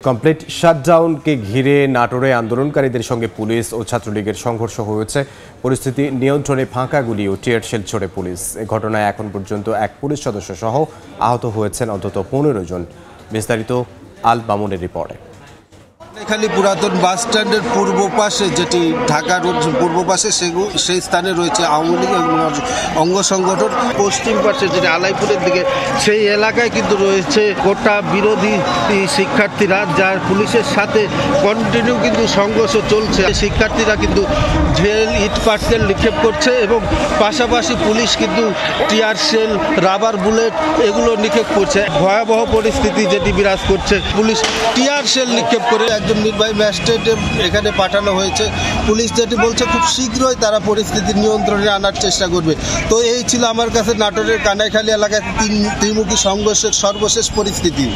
Complete শাটডাউনকে ঘিরে নাটোরে আন্দোলনকারীদের সঙ্গে পুলিশ ও ছাত্রলীগের সংঘর্ষ হয়েছে। পরিস্থিতি নিয়ন্ত্রণে ফাঁকা গুলি ও টিয়ার শেল ছোড়ে পুলিশ। এ ঘটনায় এখন পর্যন্ত এক পুলিশ সদস্য সহ আহত হয়েছেন অন্তত 15 জন। বিস্তারিত আল মামুনের রিপোর্টে। খালি পুরাতন বাস স্ট্যান্ডের পূর্ব পাশে, যেটি ঢাকা রোড পূর্ব পাশে, সেই স্থানে রয়েছে আওয়ামী লীগ অঙ্গ সংগঠন। পশ্চিম পাশে যেটি আলাইপুরের দিকে, সেই এলাকায় কিন্তু রয়েছে কোটা বিরোধী শিক্ষার্থীরা, যার পুলিশের সাথে কন্টিনিউ কিন্তু সংঘর্ষ চলছে। শিক্ষার্থীরা কিন্তু ঢেল, ইট পাটকেল নিক্ষেপ করছে এবং পাশাপাশি পুলিশ কিন্তু টিয়ার শেল, রাবার বুলেট এগুলো নিক্ষেপ করছে। ভয়াবহ পরিস্থিতি যেটি বিরাজ করছে। পুলিশ টিয়ার শেল নিক্ষেপ করে একজন নির্বাহী ম্যাজিস্ট্রেট এখানে পাঠানো হয়েছে। পুলিশ যেটি বলছে খুব শীঘ্রই তারা পরিস্থিতি নিয়ন্ত্রণে আনার চেষ্টা করবে। তো এই ছিল আমার কাছে নাটোরের কানাইখালী এলাকায় ত্রিমুখী সংঘর্ষের সর্বশেষ পরিস্থিতি।